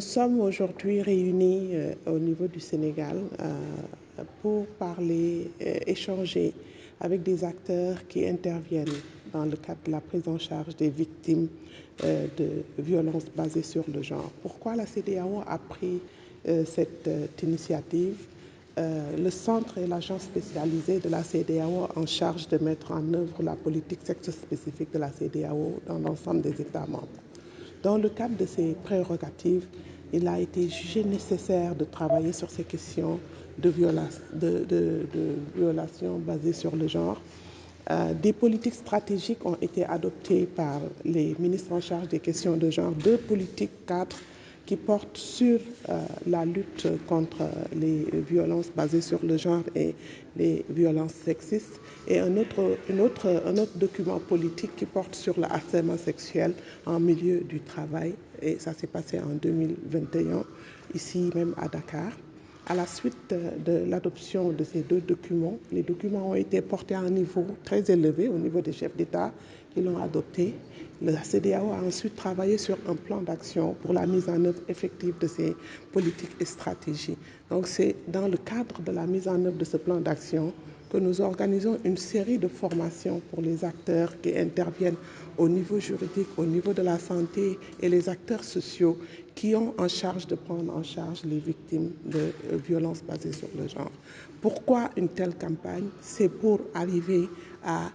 sommes aujourd'hui réunis au niveau du Sénégal pour parler, échanger avec des acteurs qui interviennent dans le cadre de la prise en charge des victimes de violences basées sur le genre. Pourquoi la CEDEAO a pris cette initiative? Le centre et l'agence spécialisée de la CEDEAO en charge de mettre en œuvre la politique sexe-spécifique de la CEDEAO dans l'ensemble des États membres. Dans le cadre de ces prérogatives, il a été jugé nécessaire de travailler sur ces questions de violation basées sur le genre. Des politiques stratégiques ont été adoptées par les ministres en charge des questions de genre, 2 politiques cadres qui portent sur la lutte contre les violences basées sur le genre et les violences sexistes, et un autre document politique qui porte sur le harcèlement sexuel en milieu du travail, et ça s'est passé en 2021, ici même à Dakar. À la suite de l'adoption de ces 2 documents, les documents ont été portés à un niveau très élevé au niveau des chefs d'État qui l'ont adopté. La CEDEAO a ensuite travaillé sur un plan d'action pour la mise en œuvre effective de ces politiques et stratégies. Donc c'est dans le cadre de la mise en œuvre de ce plan d'action que nous organisons une série de formations pour les acteurs qui interviennent au niveau juridique, au niveau de la santé et les acteurs sociaux qui ont en charge de prendre en charge les victimes de violences basées sur le genre. Pourquoi une telle campagne? C'est pour arriver à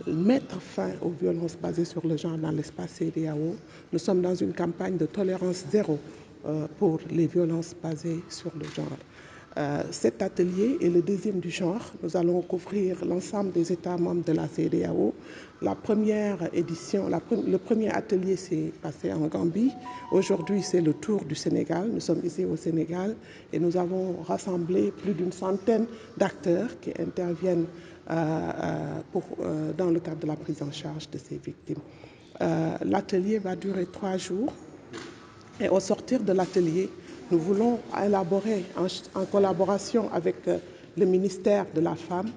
mettre fin aux violences basées sur le genre dans l'espace CEDEAO. Nous sommes dans une campagne de tolérance zéro pour les violences basées sur le genre. Cet atelier est le 2e du genre. Nous allons couvrir l'ensemble des États membres de la CEDEAO. La première édition, le premier atelier s'est passé en Gambie. Aujourd'hui, c'est le tour du Sénégal. Nous sommes ici au Sénégal et nous avons rassemblé plus d'une centaine d'acteurs qui interviennent dans le cadre de la prise en charge de ces victimes. L'atelier va durer 3 jours et au sortir de l'atelier, nous voulons élaborer en collaboration avec le ministère de la Femme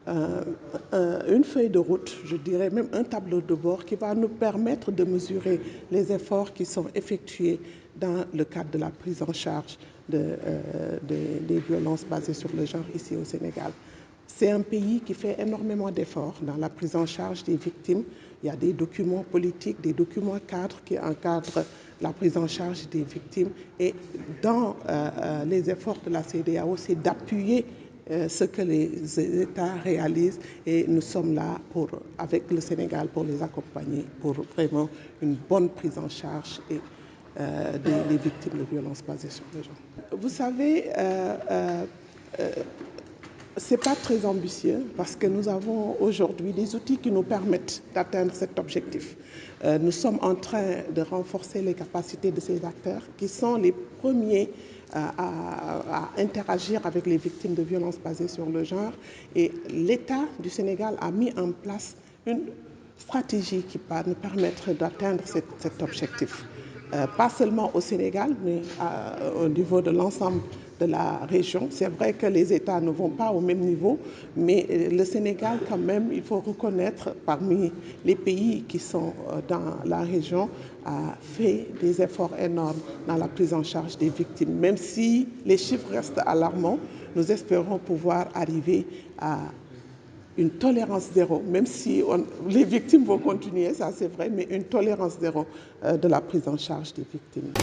une feuille de route, je dirais même un tableau de bord qui va nous permettre de mesurer les efforts qui sont effectués dans le cadre de la prise en charge des violences basées sur le genre ici au Sénégal. C'est un pays qui fait énormément d'efforts dans la prise en charge des victimes. Il y a des documents politiques, des documents cadres qui encadrent la prise en charge des victimes. Et dans les efforts de la CEDEAO, c'est d'appuyer ce que les États réalisent. Et nous sommes là avec le Sénégal pour les accompagner, pour vraiment une bonne prise en charge des victimes de violences basées sur le genre. Vous savez, ce n'est pas très ambitieux parce que nous avons aujourd'hui des outils qui nous permettent d'atteindre cet objectif. Nous sommes en train de renforcer les capacités de ces acteurs qui sont les premiers à interagir avec les victimes de violences basées sur le genre. Et l'État du Sénégal a mis en place une stratégie qui va nous permettre d'atteindre cet objectif. Pas seulement au Sénégal, mais au niveau de l'ensemble de la région. C'est vrai que les États ne vont pas au même niveau, mais le Sénégal, quand même, il faut reconnaître, parmi les pays qui sont dans la région, a fait des efforts énormes dans la prise en charge des victimes. Même si les chiffres restent alarmants, nous espérons pouvoir arriver à une tolérance zéro, même si les victimes vont continuer, ça c'est vrai, mais une tolérance zéro de la prise en charge des victimes.